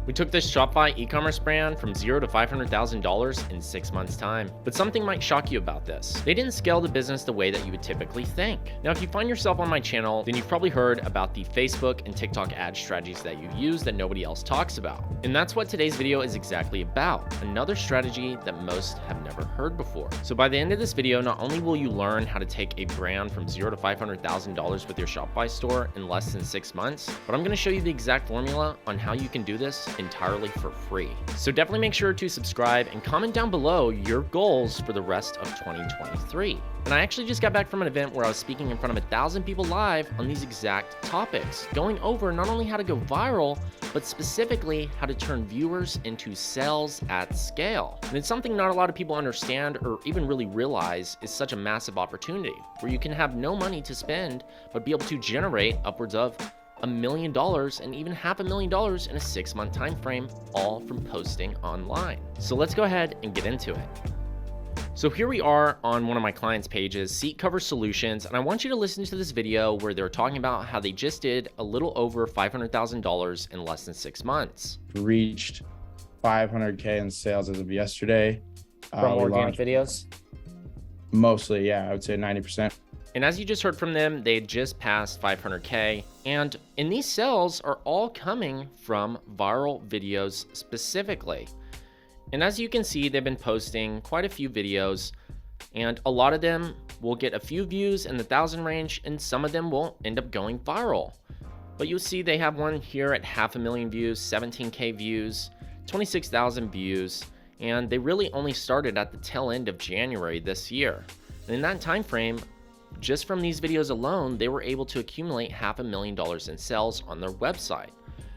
We took this Shopify e-commerce brand from $0 to $500,000 in 6 months' time. But something might shock you about this. They didn't scale the business the way that you would typically think. Now, if you find yourself on my channel, then you've probably heard about the Facebook and TikTok ad strategies that you use that nobody else talks about. And that's what today's video is exactly about, another strategy that most have never heard before. So by the end of this video, not only will you learn how to take a brand from $0 to $500,000 with your Shopify store in less than 6 months, but I'm gonna show you the exact formula on how you can do this entirely for free. So definitely make sure to subscribe and comment down below your goals for the rest of 2023. And I actually just got back from an event where I was speaking in front of 1,000 people live on these exact topics, going over not only how to go viral, but specifically how to turn viewers into sales at scale. And it's something not a lot of people understand or even really realize is such a massive opportunity, where you can have no money to spend, but be able to generate upwards of $1 million and even $500,000 in a 6-month time frame, all from posting online. So let's go ahead and get into it. So here we are on one of my clients' pages, Seat Cover Solutions, and I want you to listen to this video where they're talking about how they just did a little over $500,000 in less than 6 months. Reached 500K in sales as of yesterday. From organic videos? Mostly, yeah, I would say 90%. And as you just heard from them, they had just passed 500K. And these sales are all coming from viral videos specifically. And as you can see, they've been posting quite a few videos, and a lot of them will get a few views in the 1,000 range, and some of them will end up going viral. But you'll see they have one here at 500,000 views, 17K views, 26,000 views, and they really only started at the tail end of January this year. And in that time frame, just from these videos alone, they were able to accumulate $500,000 in sales on their website.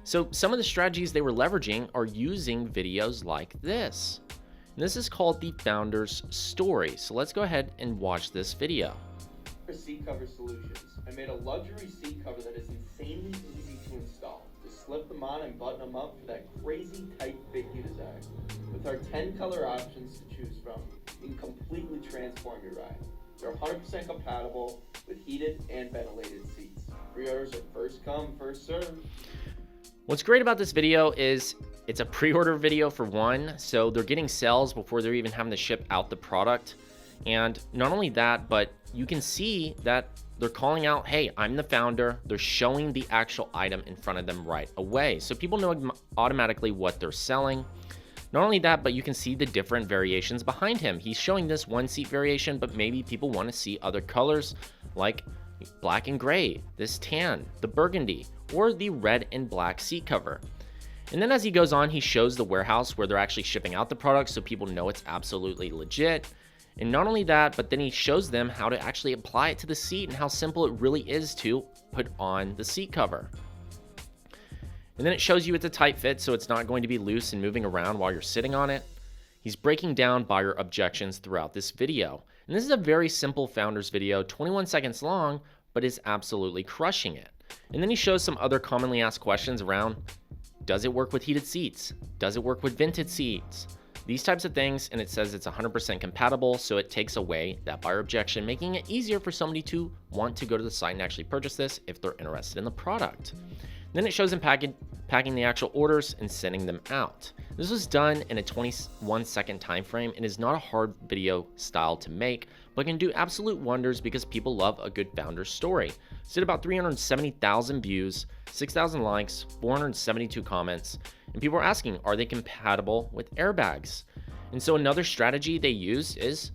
So some of the strategies they were leveraging are using videos like this. And this is called the Founder's Story. So let's go ahead and watch this video. For seat cover solutions, I made a luxury seat cover that is insanely easy to install. Just slip them on and button them up for that crazy tight fit you desire. With our 10 color options to choose from, you can completely transform your ride. They're 100% compatible with heated and ventilated seats. Pre-orders are first come, first serve. What's great about this video is it's a pre-order video for one, so they're getting sales before they're even having to ship out the product. And not only that, but you can see that they're calling out, hey, I'm the founder. They're showing the actual item in front of them right away. So people know automatically what they're selling. Not only that, but you can see the different variations behind him. He's showing this one seat variation, but maybe people want to see other colors like black and gray, this tan, the burgundy, or the red and black seat cover. And then as he goes on, he shows the warehouse where they're actually shipping out the product so people know it's absolutely legit. And not only that, but then he shows them how to actually apply it to the seat and how simple it really is to put on the seat cover. And then it shows you it's a tight fit, so it's not going to be loose and moving around while you're sitting on it. He's breaking down buyer objections throughout this video. And this is a very simple founder's video, 21 seconds long, but is absolutely crushing it. And then he shows some other commonly asked questions around, does it work with heated seats? Does it work with vented seats? These types of things, and it says it's 100% compatible, so it takes away that buyer objection, making it easier for somebody to want to go to the site and actually purchase this if they're interested in the product. Then it shows him packing the actual orders and sending them out. This was done in a 21-second time frame and is not a hard video style to make, but can do absolute wonders because people love a good founder story. It's did about 370,000 views, 6,000 likes, 472 comments, and people are asking, are they compatible with airbags? And so another strategy they use is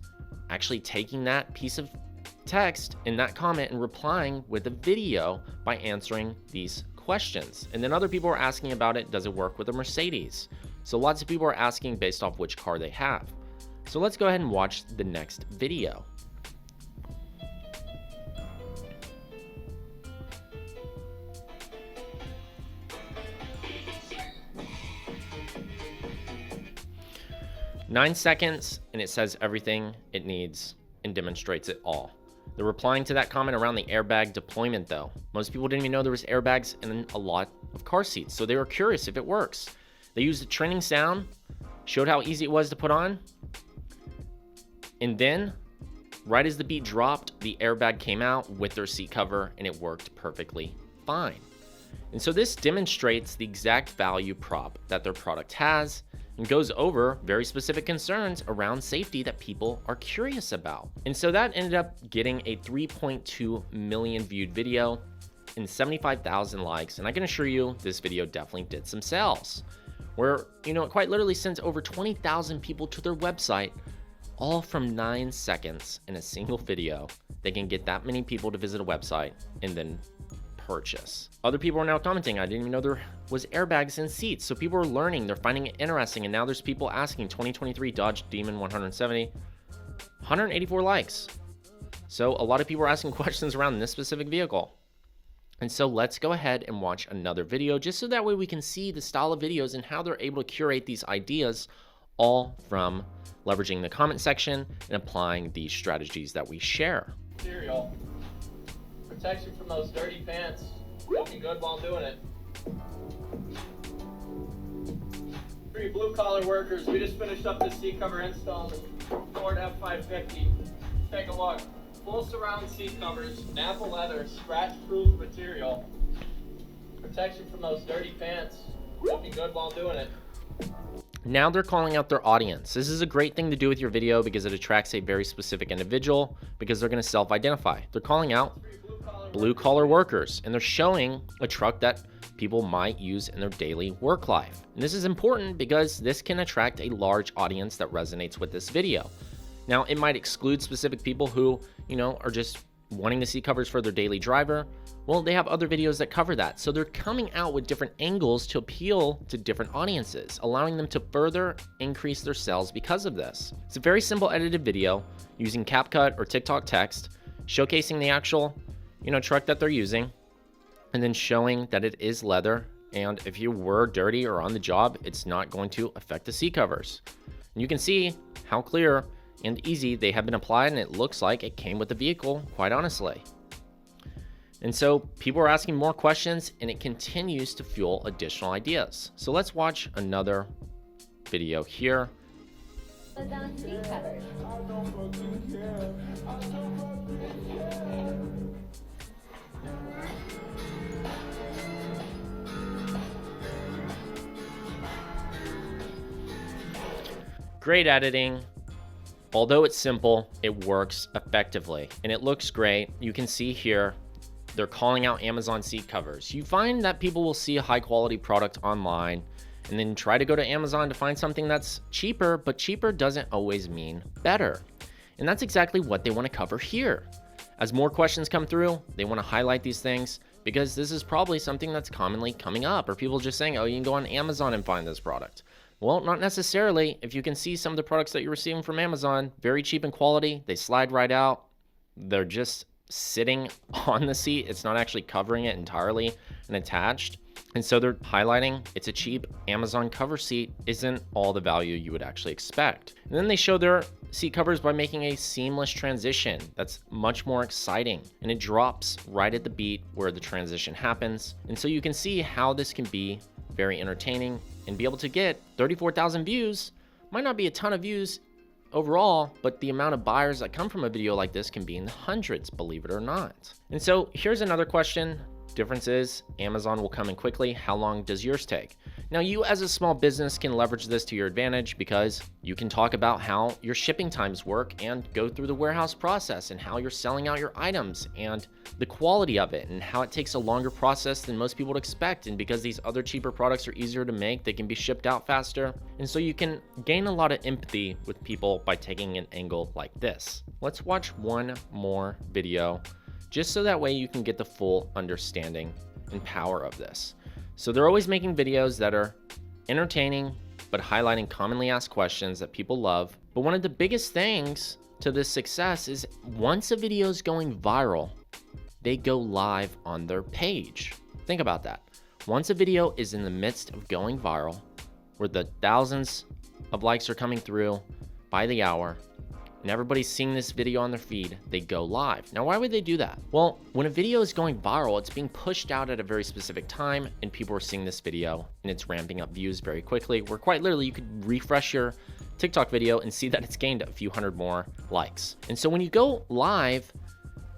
actually taking that piece of text in that comment and replying with a video by answering these questions. And then other people are asking about it, does it work with a Mercedes? So lots of people are asking based off which car they have. So let's go ahead and watch the next video. Nine seconds, and it says everything it needs and demonstrates it all. They're replying to that comment around the airbag deployment though. Most people didn't even know there was airbags in a lot of car seats, so they were curious if it works. They used a training sound, showed how easy it was to put on, and then right as the beat dropped, the airbag came out with their seat cover and it worked perfectly fine. And so this demonstrates the exact value prop that their product has and goes over very specific concerns around safety that people are curious about. And so that ended up getting a 3.2 million viewed video and 75,000 likes. And I can assure you this video definitely did some sales, where, you know, it quite literally sends over 20,000 people to their website, all from 9 seconds in a single video. They can get that many people to visit a website and then purchase. Other people are now commenting, I didn't even know there was airbags in seats. So people are learning, they're finding it interesting. And now there's people asking. 2023 Dodge Demon 170, 184 likes. So a lot of people are asking questions around this specific vehicle. And so let's go ahead and watch another video, just so that way we can see the style of videos and how they're able to curate these ideas, all from leveraging the comment section and applying these strategies that we share. Material. Protects you from those dirty pants. Looking good while doing it. For you blue collar workers, we just finished up this seat cover install in Ford F550. Take a look. Full surround seat covers, Nappa leather, scratch-proof material. Protects you from those dirty pants. Looking good while doing it. Now they're calling out their audience. This is a great thing to do with your video because it attracts a very specific individual, because they're going to self-identify. They're calling out blue collar workers, and they're showing a truck that people might use in their daily work life. And this is important because this can attract a large audience that resonates with this video. Now, it might exclude specific people who, you know, are just wanting to see covers for their daily driver. Well, they have other videos that cover that. So they're coming out with different angles to appeal to different audiences, allowing them to further increase their sales because of this. It's a very simple edited video using CapCut or TikTok text, showcasing the actual, you know, truck that they're using, and then showing that it is leather. And if you were dirty or on the job, it's not going to affect the seat covers. And you can see how clear and easy they have been applied, and it looks like it came with the vehicle, quite honestly. And so people are asking more questions, and it continues to fuel additional ideas. So let's watch another video here. Amazon seat covers. Great editing. Although it's simple, it works effectively and it looks great. You can see here, they're calling out Amazon seat covers. You find that people will see a high quality product online and then try to go to Amazon to find something that's cheaper, but cheaper doesn't always mean better. And that's exactly what they want to cover here. As more questions come through, they want to highlight these things because this is probably something that's commonly coming up, or people just saying, oh, you can go on Amazon and find this product. Well, not necessarily. If you can see some of the products that you're receiving from Amazon, very cheap in quality, they slide right out. They're just sitting on the seat. It's not actually covering it entirely and attached. And so they're highlighting it's a cheap Amazon cover seat isn't all the value you would actually expect. And then they show their seat covers by making a seamless transition that's much more exciting, and it drops right at the beat where the transition happens. And so you can see how this can be very entertaining and be able to get 34,000 views. Might not be a ton of views overall, but the amount of buyers that come from a video like this can be in the hundreds, believe it or not. And so here's another question. Difference is Amazon will come in quickly. How long does yours take? Now, you as a small business can leverage this to your advantage because you can talk about how your shipping times work and go through the warehouse process and how you're selling out your items and the quality of it and how it takes a longer process than most people would expect. And because these other cheaper products are easier to make, they can be shipped out faster. And so you can gain a lot of empathy with people by taking an angle like this. Let's watch one more video, just so that way you can get the full understanding and power of this. So they're always making videos that are entertaining, but highlighting commonly asked questions that people love. But one of the biggest things to this success is once a video is going viral, they go live on their page. Think about that. Once a video is in the midst of going viral, where the thousands of likes are coming through by the hour, and everybody's seeing this video on their feed, they go live. Now, why would they do that? Well, when a video is going viral, it's being pushed out at a very specific time, and people are seeing this video, and it's ramping up views very quickly, where quite literally you could refresh your TikTok video and see that it's gained a few hundred more likes. And so when you go live,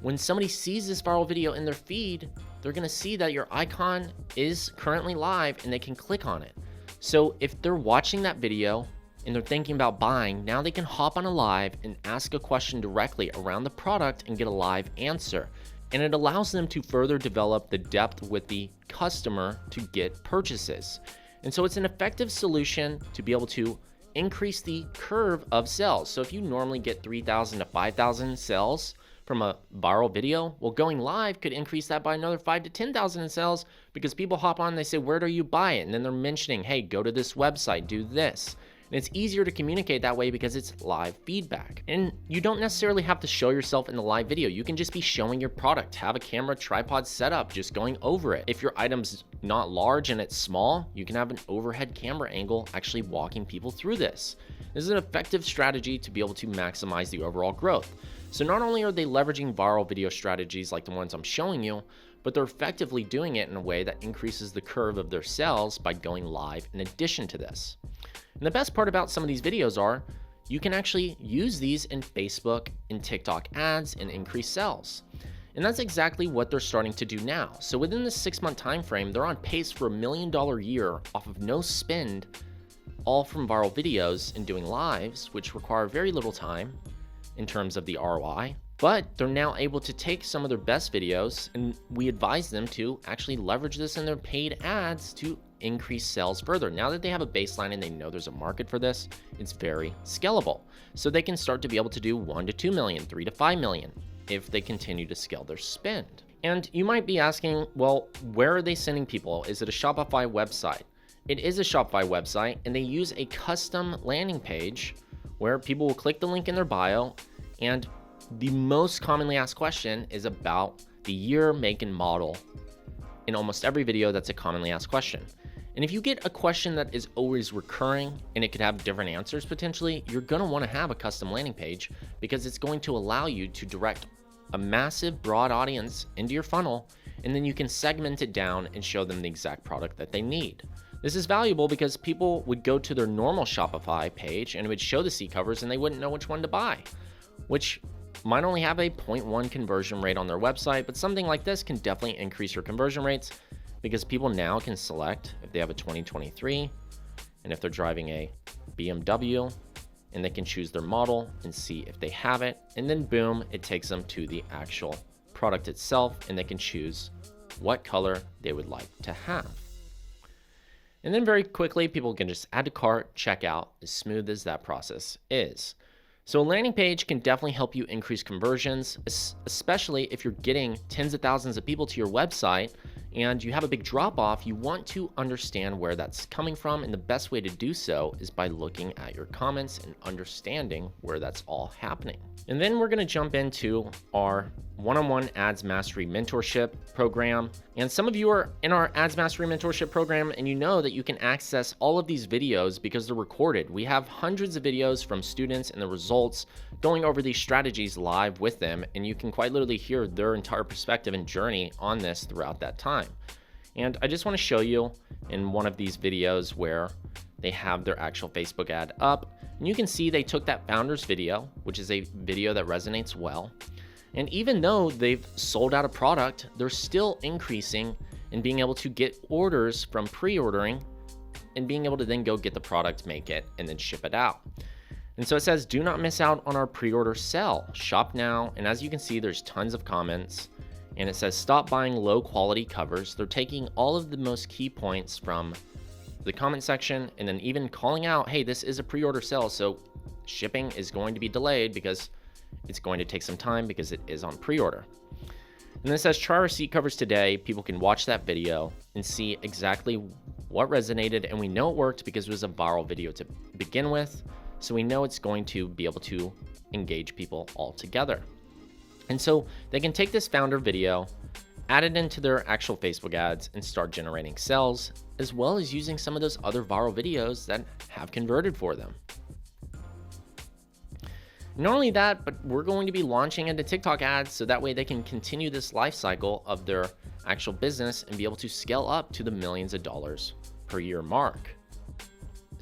when somebody sees this viral video in their feed, they're going to see that your icon is currently live and they can click on it. So if they're watching that video and they're thinking about buying, now they can hop on a live and ask a question directly around the product and get a live answer. And it allows them to further develop the depth with the customer to get purchases. And so it's an effective solution to be able to increase the curve of sales. So if you normally get 3,000 to 5,000 sales from a viral video, well, going live could increase that by another 5 to 10,000 in sales, because people hop on and they say, where do you buy it? And then they're mentioning, hey, go to this website, do this. And it's easier to communicate that way because it's live feedback. And you don't necessarily have to show yourself in the live video. You can just be showing your product, have a camera tripod set up, just going over it. If your item's not large and it's small, you can have an overhead camera angle actually walking people through this. This is an effective strategy to be able to maximize the overall growth. So not only are they leveraging viral video strategies like the ones I'm showing you, but they're effectively doing it in a way that increases the curve of their sales by going live in addition to this. And the best part about some of these videos are you can actually use these in Facebook and TikTok ads and increase sales. And that's exactly what they're starting to do now. So within this 6-month time frame, they're on pace for $1 million year off of no spend, all from viral videos and doing lives, which require very little time in terms of the ROI. But they're now able to take some of their best videos, and we advise them to actually leverage this in their paid ads to increase sales further. Now that they have a baseline and they know there's a market for this, it's very scalable. So they can start to be able to do 1 to 2 million, 3 to 5 million if they continue to scale their spend. And you might be asking, well, where are they sending people? Is it a Shopify website? It is a Shopify website, and they use a custom landing page where people will click the link in their bio, and the most commonly asked question is about the year, make, and model. In almost every video, that's a commonly asked question. And if you get a question that is always recurring and it could have different answers potentially, you're going to want to have a custom landing page, because it's going to allow you to direct a massive broad audience into your funnel, and then you can segment it down and show them the exact product that they need. This is valuable because people would go to their normal Shopify page and it would show the seat covers and they wouldn't know which one to buy, which might only have a 0.1 conversion rate on their website, but something like this can definitely increase your conversion rates, because people now can select if they have a 2023 and if they're driving a BMW, and they can choose their model and see if they have it, and then boom, it takes them to the actual product itself and they can choose what color they would like to have. And then very quickly, people can just add to cart, check out, as smooth as that process is. So a landing page can definitely help you increase conversions, especially if you're getting tens of thousands of people to your website and you have a big drop off. You want to understand where that's coming from, and the best way to do so is by looking at your comments and understanding where that's all happening. And then we're going to jump into our one-on-one Ads Mastery Mentorship program. And some of you are in our Ads Mastery Mentorship program, and you know that you can access all of these videos because they're recorded. We have hundreds of videos from students and the results going over these strategies live with them, and you can quite literally hear their entire perspective and journey on this throughout that time. And I just want to show you in one of these videos where they have their actual Facebook ad up, and you can see they took that founder's video, which is a video that resonates well. And even though they've sold out a product, they're still increasing and being able to get orders from pre-ordering and being able to then go get the product, make it, and then ship it out. And so it says, do not miss out on our pre-order sale. Shop now. And as you can see, there's tons of comments. And it says, stop buying low quality covers. They're taking all of the most key points from the comment section and then even calling out, hey, this is a pre-order sale, so shipping is going to be delayed because it's going to take some time because it is on pre-order. And then it says, try our seat covers today. People can watch that video and see exactly what resonated. And we know it worked because it was a viral video to begin with. So we know it's going to be able to engage people all together. And so they can take this founder video, add it into their actual Facebook ads, and start generating sales, as well as using some of those other viral videos that have converted for them. Not only that, but we're going to be launching into TikTok ads so that way they can continue this life cycle of their actual business and be able to scale up to the millions of dollars per year mark.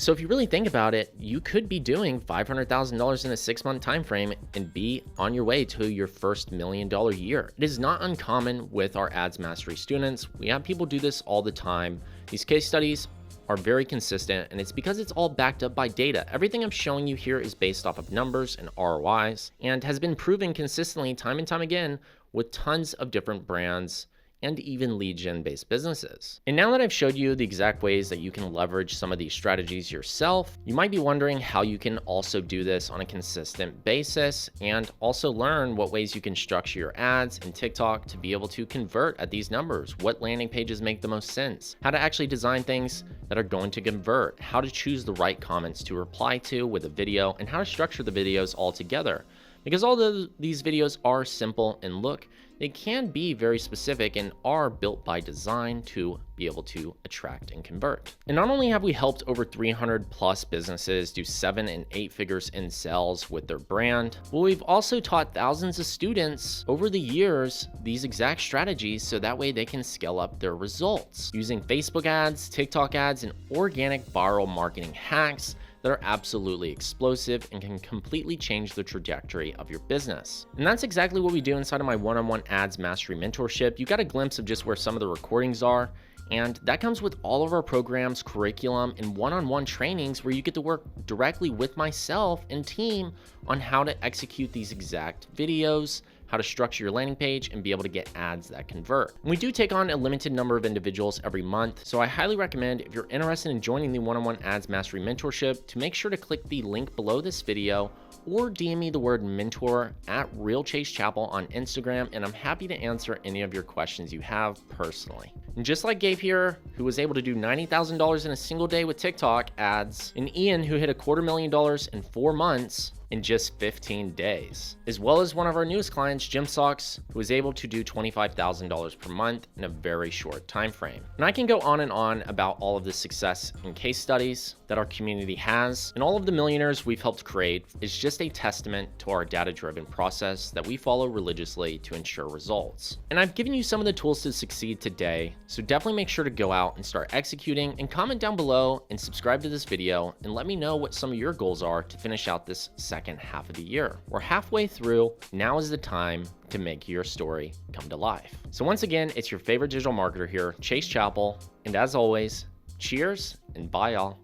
So if you really think about it, you could be doing $500,000 in a 6-month time frame and be on your way to your first $1 million year. It is not uncommon with our ads mastery students. We have people do this all the time. These case studies are very consistent, and it's because it's all backed up by data. Everything I'm showing you here is based off of numbers and ROIs and has been proven consistently time and time again with tons of different brands and even lead gen based businesses. And now that I've showed you the exact ways that you can leverage some of these strategies yourself, you might be wondering how you can also do this on a consistent basis and also learn what ways you can structure your ads in TikTok to be able to convert at these numbers, what landing pages make the most sense, how to actually design things that are going to convert, how to choose the right comments to reply to with a video, and how to structure the videos all together. Because although these videos are simple and look, they can be very specific and are built by design to be able to attract and convert. And not only have we helped over 300 plus businesses do 7 and 8 figures in sales with their brand, but we've also taught thousands of students over the years these exact strategies so that way they can scale up their results using Facebook ads, TikTok ads, and organic viral marketing hacks that are absolutely explosive and can completely change the trajectory of your business. And that's exactly what we do inside of my one-on-one ads mastery mentorship. You got a glimpse of just where some of the recordings are, and that comes with all of our programs, curriculum, and one-on-one trainings where you get to work directly with myself and team on how to execute these exact videos, how to structure your landing page, and be able to get ads that convert. And we do take on a limited number of individuals every month, so I highly recommend if you're interested in joining the one-on-one ads mastery mentorship to make sure to click the link below this video or DM me the word mentor at @RealChaseChappell on Instagram, and I'm happy to answer any of your questions you have personally. And just like Gabe here, who was able to do $90,000 in a single day with TikTok ads, and Ian, who hit $250,000 in 4 months, in just 15 days, as well as one of our newest clients, Jim Socks, who was able to do $25,000 per month in a very short time frame. And I can go on and on about all of the success and case studies that our community has, and all of the millionaires we've helped create is just a testament to our data-driven process that we follow religiously to ensure results. And I've given you some of the tools to succeed today, so definitely make sure to go out and start executing, and comment down below and subscribe to this video and let me know what some of your goals are to finish out this second half of the year. We're halfway through. Now is the time to make your story come to life. So once again, it's your favorite digital marketer here, Chase Chappell. And as always, cheers and bye y'all.